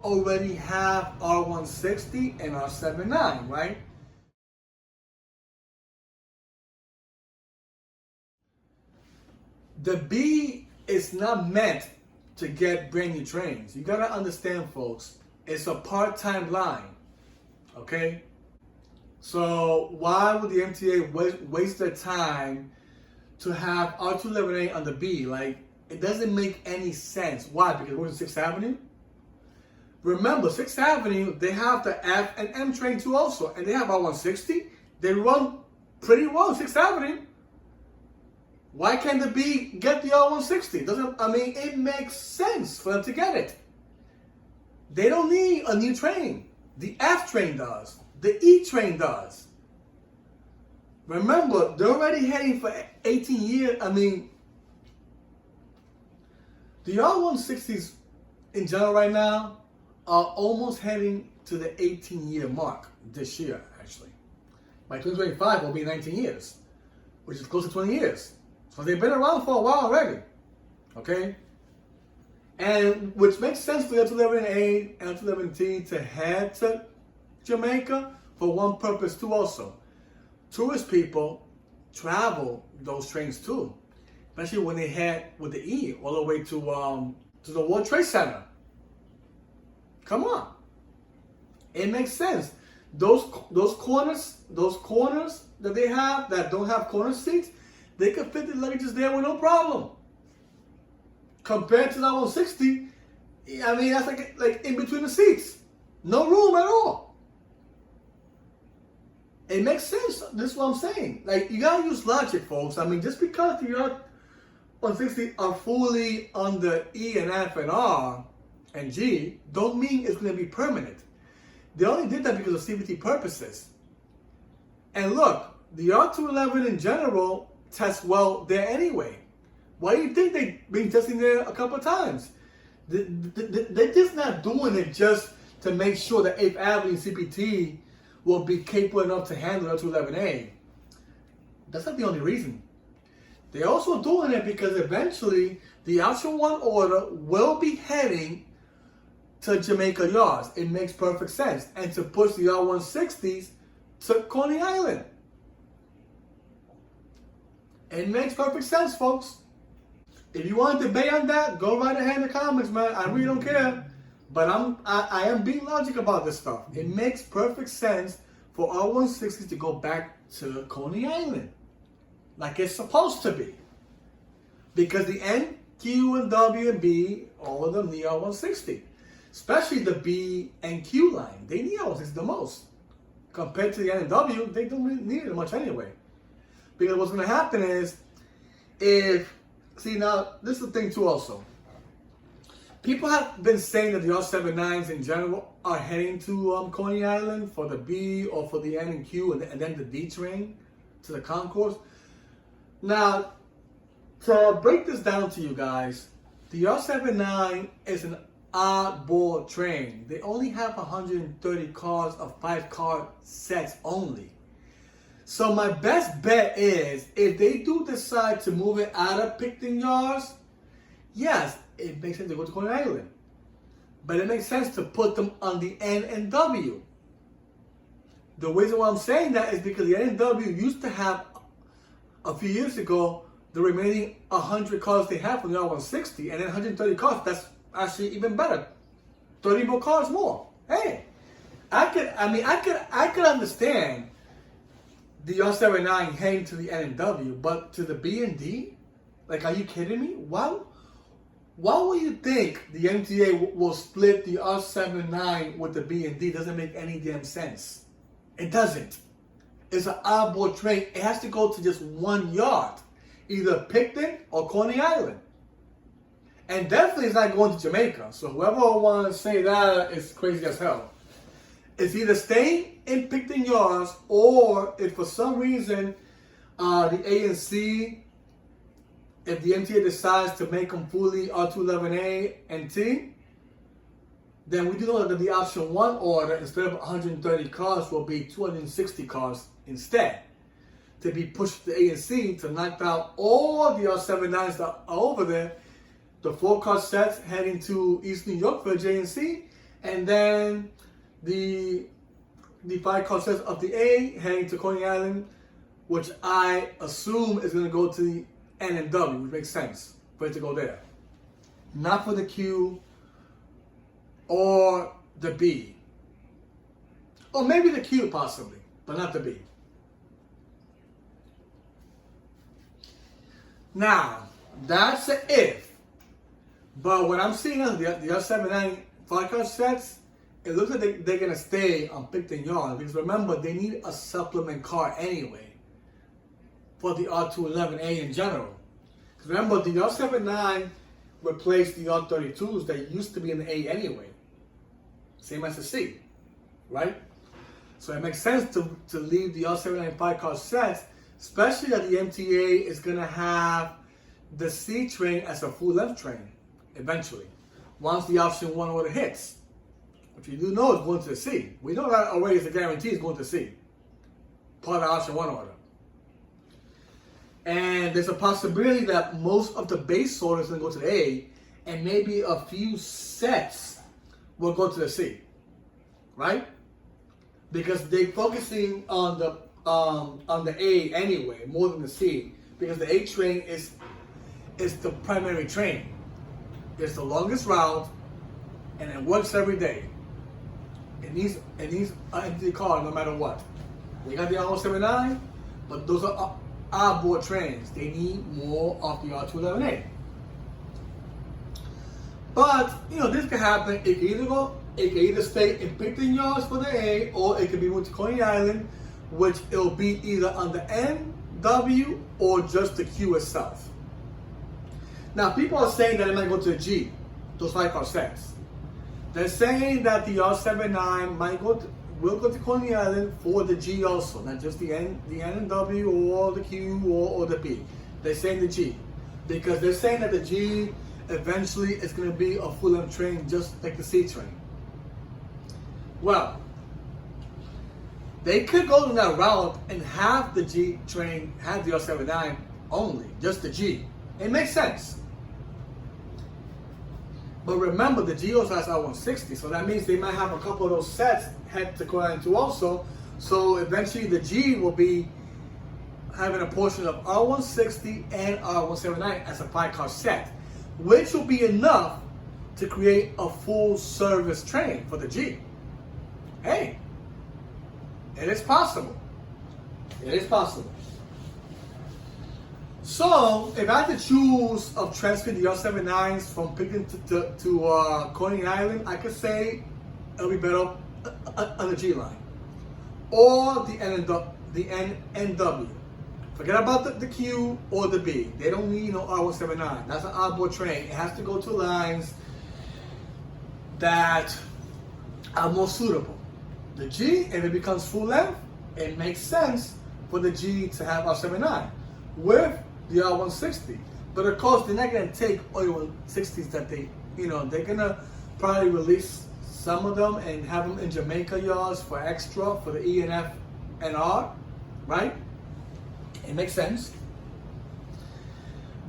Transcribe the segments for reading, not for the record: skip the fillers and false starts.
already have R160 and R179, right? The B is not meant to get brand new trains. You gotta understand, folks, it's a part-time line, okay? So why would the MTA waste their time to have R211A on the B? Like, it doesn't make any sense. Why? Because we're in 6th Avenue? Remember, 6th Avenue, they have the F and M train too also, and they have R160. They run pretty well 6th Avenue. Why can't the B get the R160? It makes sense for them to get it. They don't need a new train. The F train does. The E train does. Remember, they're already heading for 18 years. The R160s in general right now are almost heading to the 18-year mark this year, actually. By 2025, will be 19 years, which is close to 20 years. So they've been around for a while already, okay? And which makes sense for the R211A and R211T to head to Jamaica for one purpose too also. Tourist people travel those trains too, especially when they head with the E all the way to the World Trade Center. Come on, it makes sense. Those corners that they have that don't have corner seats, they can fit the luggages there with no problem. Compared to the 160, that's like in between the seats, no room at all. It makes sense. This is what I'm saying. Like, you gotta use logic, folks. Just because the 160 are fully under E and F and R and G, don't mean it's gonna be permanent. They only did that because of CVT purposes. And look, the R211 in general tests well there anyway. Why do you think they've been testing there a couple of times? They're just not doing it just to make sure that 8th Avenue CPT will be capable enough to handle R211A. That's not the only reason. They're also doing it because eventually the Option 1 order will be heading to Jamaica Yards. It makes perfect sense. And to push the R160s to Coney Island. It makes perfect sense, folks. If you want to debate on that, go right ahead in the comments, man. I really don't care. But I am being logical about this stuff. It makes perfect sense for R160s to go back to Coney Island, like it's supposed to be. Because the N, Q, and W, and B, all of them need R160. Especially the B and Q line. They need R160 the most. Compared to the N and W, they don't really need it much anyway. Because what's going to happen is, now, this is the thing too also. People have been saying that the R179s in general are heading to Coney Island for the B or for the N and Q and then the D train to the concourse. Now, to break this down to you guys, the R179 is an oddball train. They only have 130 cars of 5-car sets only. So my best bet is, if they do decide to move it out of Picton Yards, yes, it makes sense to go to Coney Island. But it makes sense to put them on the N and W. The reason why I'm saying that is because the N and W used to have, a few years ago, the remaining 100 cars they have from the R160, and then 130 cars. That's actually even better. 30 more cars more. Hey, I could understand the R179 heading to the N and W, but to the B and D? Like, are you kidding me? Why would you think the MTA will split the R179 with the B and D? Doesn't make any damn sense. It doesn't. It's an oddball train. It has to go to just one yard, either Picton or Coney Island. And definitely it's not going to Jamaica. So whoever wants to say that is crazy as hell. It's either staying in Picton Yards, or if for some reason the A and C, if the MTA decides to make them fully R211A and T, then we do know that the Option 1 order, instead of 130 cars, will be 260 cars instead, to be pushed to A and C to knock out all the R179s that are over there, the 4-car sets heading to East New York for J and C, And then the 5 car sets of the A heading to Coney Island, which I assume is going to go to the N and W, which makes sense for it to go there. Not for the Q or the B. Or maybe the Q possibly, but not the B. Now, that's an if. But what I'm seeing on the R179 5-car sets, it looks like they're going to stay on Picton Yard. Because remember, they need a supplement car anyway for the R211A in general. Because remember, the R179 replaced the R32s that used to be in the A anyway. Same as the C, right? So it makes sense to leave the R179 5-car sets, especially that the MTA is going to have the C train as a full-length train eventually, once the option 1 order hits. Which you do know is going to the C. We know that already is a guarantee it's going to C. Part of the option 1 order. And there's a possibility that most of the base orders are going to go to the A, and maybe a few sets will go to the C. Right? Because they're focusing on the A anyway, more than the C. Because the A train is the primary train. It's the longest route, and it works every day. It needs an empty car no matter what. They got the R179, but those are outboard trains. They need more of the R211A. But this could happen. It can either stay in Picton Yards for the A, or it could be moved to Coney Island, which it'll be either on the N, W, or just the Q itself. Now, people are saying that it might go to the G, those 5-car sets. They're saying that the R179 will go to Coney Island for the G also, not just the N and W or the Q or the B. They're saying the G, because they're saying that the G eventually is going to be a full-length train, just like the C train. Well, they could go to that route and have the G train have the R179 only, just the G. It makes sense. But remember, the G also has R160, so that means they might have a couple of those sets head to Coney Island too also. So eventually the G will be having a portion of R160 and R179 as a 5-car set, which will be enough to create a full service train for the G. Hey, it is possible. It is possible. So, if I had to choose of transferring the R179s from Picton to Coney Island, I could say it'll be better on the G line. Or the N and W. Forget about the Q or the B. They don't need no R179. That's an outboard train. It has to go to lines that are more suitable. The G, if it becomes full length, it makes sense for the G to have R179 with the R160. But of course, they're not going to take all the 160s that they're going to probably release some of them and have them in Jamaica yards for extra for the E and F and R, right? It makes sense.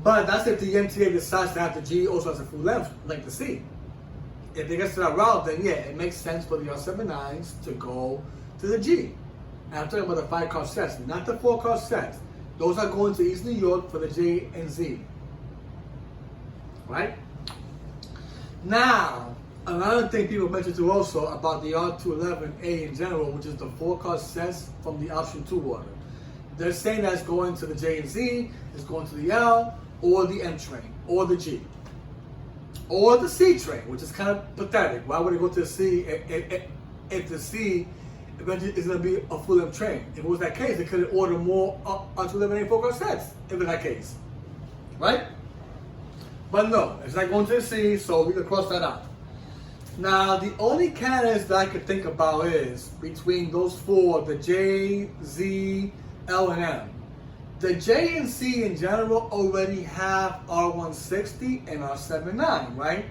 But that's if the MTA decides to have the G also as a full length, like the C. If they get to that route, then yeah, it makes sense for the R179s to go to the G. And I'm talking about the 5-car sets, not the 4-car sets. Those are going to East New York for the J and Z. Right? Now, another thing people mentioned too also about the R211A in general, which is the 4-car sets from the option 2 order. They're saying that's going to the J and Z, it's going to the L, or the M train, or the G. Or the C train, which is kind of pathetic. Why would it go to the C if the C eventually is going to be a full-length train? If it was that case, they could order more R211A 4-car sets, if it's that case. Right? But no, it's not going to the C, so we can cross that out. Now, the only candidates that I could think about is between those 4, the J, Z, L, and M. The J and C in general already have R160 and R179, right?